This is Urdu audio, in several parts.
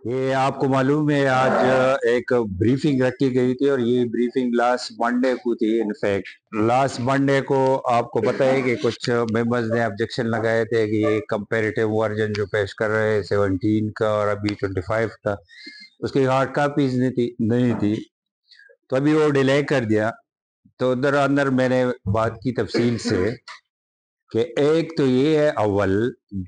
یہ آپ کو معلوم ہے آج ایک بریفنگ رکھی گئی تھی اور یہ بریفنگ لاسٹ منڈے کو تھی. انفیکٹ لاسٹ منڈے کو آپ کو پتہ ہے کہ کچھ ممبرز نے آبجیکشن لگائے تھے کہ یہ کمپیریٹیو ورژن جو پیش کر رہے ہیں 17 کا اور ابھی 25 کا، اس کی ہارڈ کاپیز نہیں تھی، تو ابھی وہ ڈیلے کر دیا. تو ادھر اندر میں نے بات کی تفصیل سے کہ ایک تو یہ ہے، اول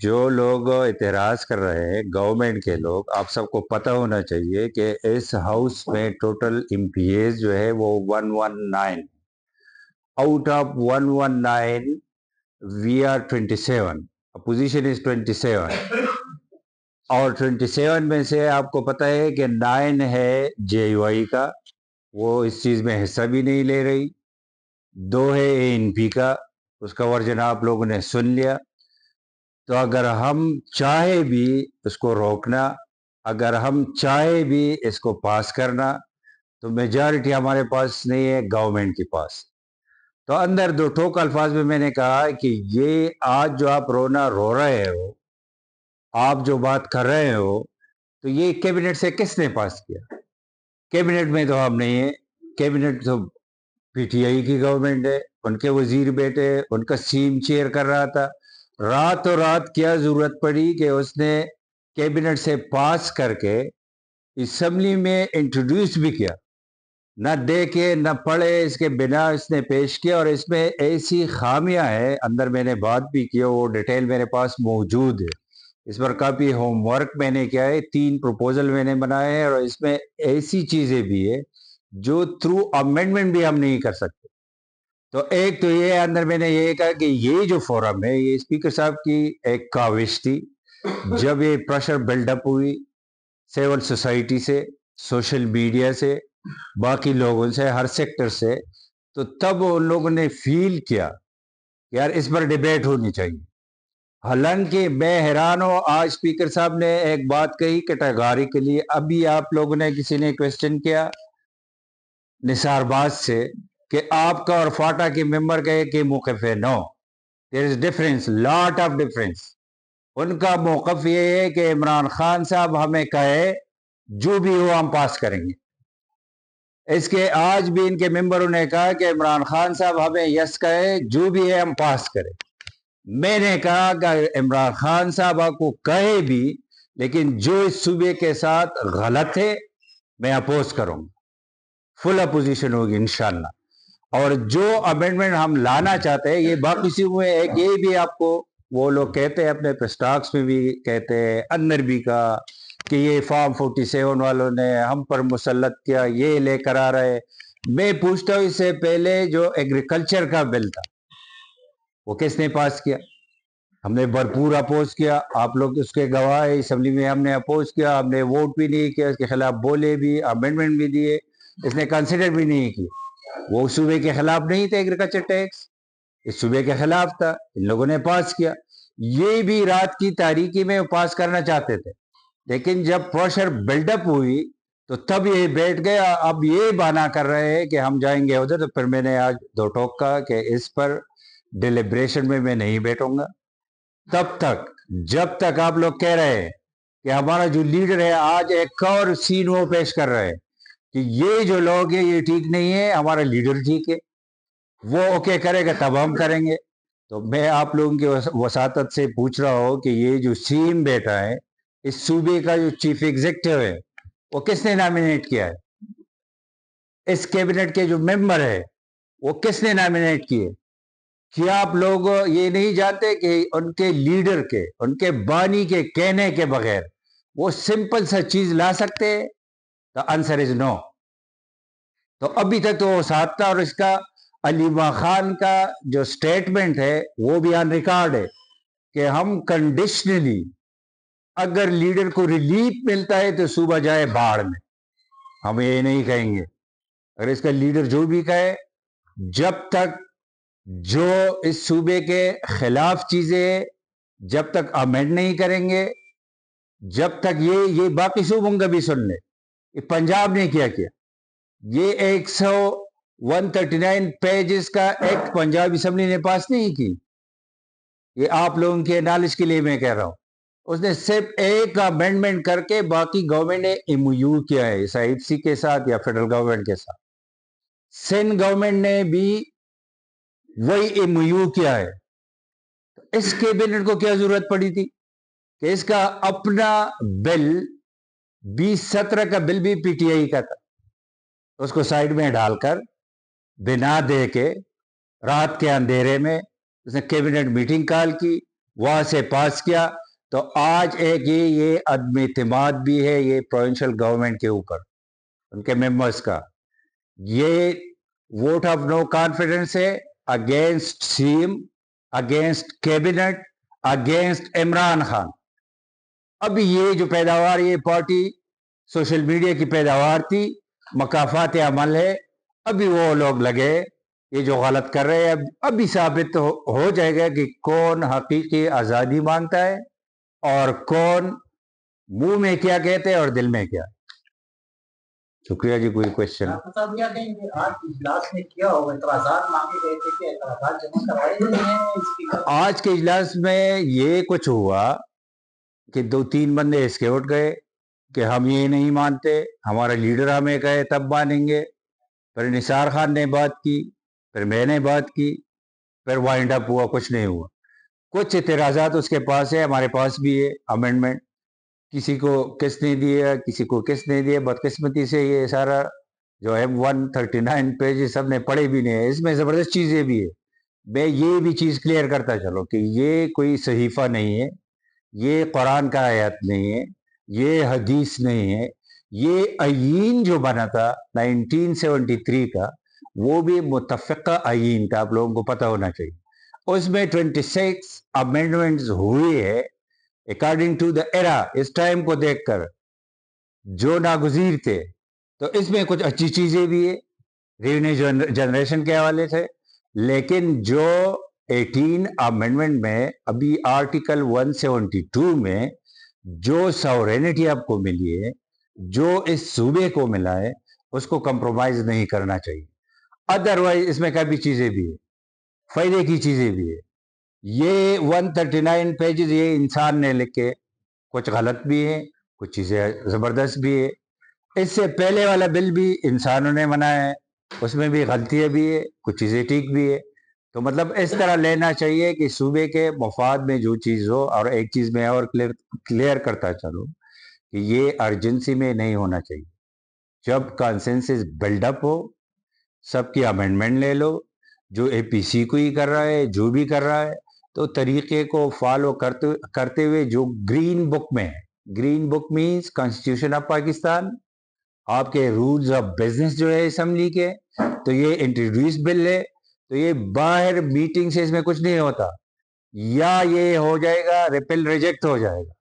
جو لوگ اعتراض کر رہے ہیں گورنمنٹ کے لوگ، آپ سب کو پتہ ہونا چاہیے کہ اس ہاؤس میں ٹوٹل ایم پی ایز جو ہے وہ 119، out of 119 we are 27، opposition is 27، اور 27 میں سے آپ کو پتہ ہے کہ 9 ہے جے یو آئی کا، وہ اس چیز میں حصہ بھی نہیں لے رہی. 2 ہے اے این پی کا، اس کا ورژن آپ لوگوں نے سن لیا. تو اگر ہم چاہے بھی اس کو روکنا، اگر ہم چاہے بھی اس کو پاس کرنا، تو میجارٹی ہمارے پاس نہیں ہے، گورنمنٹ کے پاس. تو اندر دو ٹوک الفاظ میں نے کہا کہ یہ آج جو آپ رونا رو رہے ہو، آپ جو بات کر رہے ہو، تو یہ کیبنٹ سے کس نے پاس کیا؟ کیبنٹ میں تو ہم نہیں ہیں. کیبنٹ تو پی ٹی آئی کی گورنمنٹ ہے، ان کے وزیر بیٹے، ان کا سیم چیئر کر رہا تھا. راتوں رات کیا ضرورت پڑی کہ اس نے کیبنٹ سے پاس کر کے اسمبلی میں انٹروڈیوس بھی کیا، نہ دیکھے نہ پڑھے، اس کے بنا اس نے پیش کیا. اور اس میں ایسی خامیاں ہیں، اندر میں نے بات بھی کی، وہ ڈیٹیل میرے پاس موجود ہے. اس پر کافی ہوم ورک میں نے کیا ہے، 3 پروپوزل میں نے بنائے ہیں، اور اس میں ایسی چیزیں بھی ہے جو تھرو امینڈمنٹ بھی ہم نہیں کر سکتے. تو ایک تو یہ اندر میں نے یہ کہا کہ یہ جو فورم ہے، یہ اسپیکر صاحب کی ایک کاوش تھی. جب یہ پریشر بلڈ اپ ہوئی سول سوسائٹی سے، سوشل میڈیا سے، باقی لوگوں سے، ہر سیکٹر سے، تو تب ان لوگوں نے فیل کیا کہ یار اس پر ڈیبیٹ ہونی چاہیے. حالانکہ میں حیران ہوں، آج اسپیکر صاحب نے ایک بات کہی کیٹاگوریکلی. ابھی آپ لوگوں نے کسی نے کویسچن کیا نثار باز سے کہ آپ کا اور فاٹا کے ممبر کہے کہ موقف ہے. نو، دیر is difference, lot of difference. ان کا موقف یہ ہے کہ عمران خان صاحب ہمیں کہے جو بھی ہو ہم پاس کریں گے. اس کے آج بھی ان کے ممبروں نے کہا کہ عمران خان صاحب ہمیں یس کہے جو بھی ہے ہم پاس کریں. میں نے کہا کہ عمران خان صاحب آپ کو کہے بھی، لیکن جو اس صوبے کے ساتھ غلط ہے میں اپوز کروں گا، فل اپوزیشن ہوگی انشاءاللہ. اور جو امینڈمنٹ ہم لانا چاہتے ہیں، یہ باقی چیزوں میں ایک یہ بھی آپ کو وہ لوگ کہتے ہیں، اپنے پسٹاکس میں بھی کہتے ہیں، اندر بھی کہا کہ یہ فارم 47 والوں نے ہم پر مسلط کیا، یہ لے کر آ رہے. میں پوچھتا ہوں اس سے پہلے جو ایگریکلچر کا بل تھا وہ کس نے پاس کیا؟ ہم نے بھرپور اپوز کیا، آپ لوگ اس کے گواہ ہیں. اسمبلی میں ہم نے اپوز کیا، ہم نے ووٹ بھی نہیں کیا، اس کے خلاف بولے بھی، امینڈمنٹ بھی دیے، اس نے کنسیڈر بھی نہیں کی. وہ صوبے کے خلاف نہیں تھے ایگریکلچر ٹیکس، اس صوبے کے خلاف تھا، ان لوگوں نے پاس کیا. یہ بھی رات کی تاریکی میں پاس کرنا چاہتے تھے، لیکن جب پریشر بلڈ اپ ہوئی تو تب یہ بیٹھ گئے. اب یہ بہانہ کر رہے ہیں کہ ہم جائیں گے ادھر. تو پھر میں نے آج دو ٹوک کہا کہ اس پر ڈیلیبریشن میں نہیں بیٹھوں گا تب تک جب تک آپ لوگ کہہ رہے ہیں کہ ہمارا جو لیڈر ہے. آج ایک اور سین وہ پیش کر رہے ہیں کہ یہ جو لوگ ہیں یہ ٹھیک نہیں ہے، ہمارا لیڈر ٹھیک ہے، وہ اوکے کرے گا تب ہم کریں گے. تو میں آپ لوگوں کی وساطت سے پوچھ رہا ہوں کہ یہ جو سیم بیٹا ہے، اس صوبے کا جو چیف ایگزیکٹو ہے، وہ کس نے نامینیٹ کیا ہے؟ اس کیبنٹ کے جو ممبر ہے وہ کس نے نامینیٹ کیے؟ کیا آپ لوگ یہ نہیں جانتے کہ ان کے لیڈر کے، ان کے بانی کے کہنے کے بغیر وہ سمپل سا چیز لا سکتے ہیں؟ دا آنسر از نو. تو ابھی تک تو وہ ساتھ تھا. اور اس کا علیمہ خان کا جو سٹیٹمنٹ ہے وہ بھی آن ریکارڈ ہے کہ ہم کنڈیشنلی اگر لیڈر کو ریلیف ملتا ہے تو صوبہ جائے باڑ میں، ہم یہ نہیں کہیں گے. اگر اس کا لیڈر جو بھی کہے، جب تک جو اس صوبے کے خلاف چیزیں جب تک امینڈ نہیں کریں گے، جب تک یہ باقی صوبوں کا بھی سن لے. یہ پنجاب نے کیا یہ 139 پیجز کا ایکٹ پنجاب اسمبلی نے پاس نہیں کی. یہ آپ لوگوں کے نالج کے لیے میں کہہ رہا ہوں. اس نے صرف ایک امینڈمنٹ کر کے باقی گورنمنٹ نے ایم یو کیا ہے اس آئی ایف سی کے ساتھ یا فیڈرل گورنمنٹ کے ساتھ. سندھ گورنمنٹ نے بھی وہی ایم یو کیا ہے. اس کیبنٹ کو کیا ضرورت پڑی تھی کہ اس کا اپنا بل 2017 کا بل بھی پی ٹی آئی کا تھا, اس کو سائڈ میں ڈال کر بنا دے کے رات کے اندھیرے میں اس نے کیبنٹ میٹنگ کال کی, وہاں سے پاس کیا. تو آج ایک یہ عدم اعتماد بھی ہے یہ پروونشل گورنمنٹ کے اوپر, ان کے ممبرس کا. یہ ووٹ آف نو کانفیڈنس ہے against C M, against cabinet, against Imran Khan. اب یہ جو پیداوار یہ پارٹی سوشل میڈیا کی پیداوار تھی, مکافات عمل ہے. ابھی وہ لوگ لگے یہ جو غلط کر رہے ہیں, ابھی ثابت ہو جائے گا کہ کون حقیقی آزادی مانگتا ہے اور کون منہ میں کیا کہتے ہیں اور دل میں کیا. شکریہ جی. کوئی کوشچن؟ آج کے اجلاس میں یہ کچھ ہوا کہ 2-3 بندے اس کے اٹھ گئے کہ ہم یہ نہیں مانتے, ہمارا لیڈر ہمیں کہے تب مانیں گے. پھر نثار خان نے بات کی, پھر میں نے بات کی, پھر وائنڈ اپ ہوا, کچھ نہیں ہوا. کچھ اعتراضات اس کے پاس ہے, ہمارے پاس بھی ہے امینڈمنٹ. کسی کو کس نے دیا, کسی کو کس نے دیا. بدقسمتی سے یہ سارا جو ہے 139 پیج سب نے پڑھے بھی نہیں ہے. اس میں زبردست چیزیں بھی ہے. میں یہ بھی چیز کلیئر کرتا چلو کہ یہ کوئی صحیفہ نہیں ہے, یہ قرآن کا آیت نہیں ہے, یہ حدیث نہیں ہے. یہ آئین جو بنا تھا 1973 کا وہ بھی متفقہ آئین تھا, آپ لوگوں کو پتہ ہونا چاہیے. اس میں 26 امینڈمنٹس ہوئی ہے اکارڈنگ ٹو دا ایرا, اس ٹائم کو دیکھ کر جو ناگزیر تھے. تو اس میں کچھ اچھی چیزیں بھی ہے ریونیو جنریشن کے حوالے سے, لیکن جو 18 امینڈمنٹ میں ابھی آرٹیکل 172 میں جو ساورینٹی آپ کو ملی ہے, جو اس صوبے کو ملا ہے, اس کو کمپرومائز نہیں کرنا چاہیے. ادروائز اس میں کافی چیزیں بھی ہے, فائدے کی چیزیں بھی ہے. یہ 139 پیجز یہ انسان نے لکھے, کچھ غلط بھی ہیں, کچھ چیزیں زبردست بھی ہے. اس سے پہلے والا بل بھی انسانوں نے بنایا ہے, اس میں بھی غلطیاں بھی ہے, کچھ چیزیں ٹھیک بھی ہے. تو مطلب اس طرح لینا چاہیے کہ صوبے کے مفاد میں جو چیز ہو. اور ایک چیز میں اور کلیئر کرتا چلوں کہ یہ ارجنسی میں نہیں ہونا چاہیے. جب کنسنسس بلڈ اپ ہو, سب کی امینڈمنٹ لے لو, جو اے پی سی کو ہی کر رہا ہے, جو بھی کر رہا ہے, تو طریقے کو فالو کرتے ہوئے جو گرین بک میں ہے. Green book means constitution of Pakistan, آپ کے رولز آف بزنس جو ہے اسمبلی کے, تو یہ انٹروڈیوس بل ہے. تو یہ باہر میٹنگ سے اس میں کچھ نہیں ہوتا, یا یہ ہو جائے گا ریپل ریجیکٹ ہو جائے گا,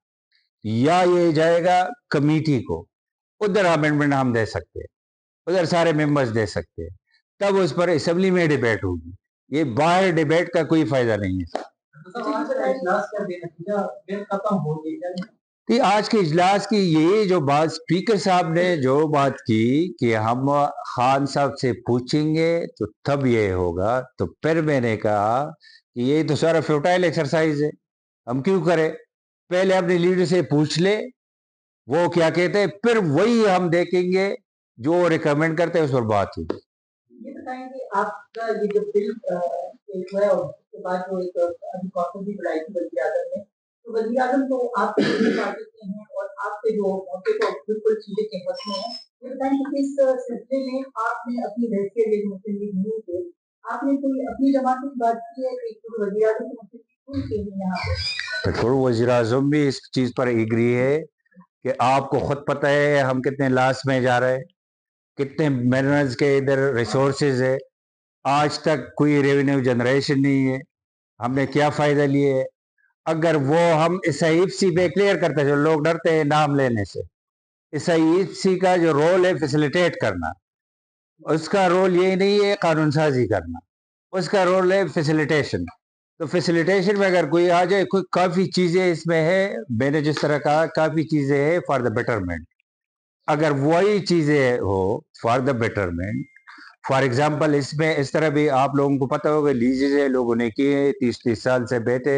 یا یہ جائے گا کمیٹی کو, ادھر امینڈمنٹ ہم دے سکتے ہیں, ادھر سارے ممبرز دے سکتے ہیں, تب اس پر اسمبلی میں ڈیبیٹ ہوگی. یہ باہر ڈیبیٹ کا کوئی فائدہ نہیں ہے. آج کے اجلاس کی یہ جو بات اسپیکر صاحب نے جو بات کی کہ ہم خان صاحب سے پوچھیں گے تو تب یہ ہوگا, تو پھر میں نے کہا کہ یہ تو سارا فیوٹائل ایکسرسائز ہے, ہم کیوں کریں؟ پہلے اپنے لیڈر سے پوچھ لے وہ کیا کہتے ہیں, پھر وہی ہم دیکھیں گے جو ریکمینڈ کرتے ہیں اس پر بات ہوگی. یہ بتائیں کہ آپ کا یہ جو بل ایک ہے اور اس کے بعد جو ایک کانفرنس بھی بڑھائی تھی وزیر اعظم نے, تو وزیر اعظم تو آپ کے پارٹی کے ہیں اور آپ کے جو موقع کو بالکل سیدھے کیمپس میں ہیں. یہ بتائیں کہ اس سلسلے میں آپ نے اپنی حیثیت ایک مسلم لیگ نون سے آپ نے کوئی اپنی جماعت کی بات کی ہے کہ وزیر اعظم کی مسلم لیگ نون کے لیے یہاں پہ؟ بالکل, وزیر اعظم بھی اس چیز پر ایگری ہے کہ آپ کو خود پتہ ہے ہم کتنے لاس میں جا رہے ہیں, کتنے منرلز کے ادھر ریسورسز ہے, آج تک کوئی ریونیو جنریشن نہیں ہے, ہم نے کیا فائدہ لیے ہے. اگر وہ ہم اس آئی ایف سی پہ کلیئر کرتے جو لوگ ڈرتے ہیں نام لینے سے, اس آئی ایف سی کا جو رول ہے فیسیلیٹیٹ کرنا, اس کا رول یہ نہیں ہے قانون سازی کرنا, اس کا رول ہے فیسیلیٹیشن. تو فیسیلیٹیشن میں اگر کوئی آ جائے, کوئی کافی چیزیں اس میں ہے, میں نے جس طرح کہا کافی چیزیں ہے فار دا بیٹرمنٹ. اگر وہی چیزیں ہو for the betterment, for example اس میں اس طرح بھی آپ لوگوں کو پتہ ہوگا لیزز ہے لوگوں نے کیے 30 سال سے بیٹھے,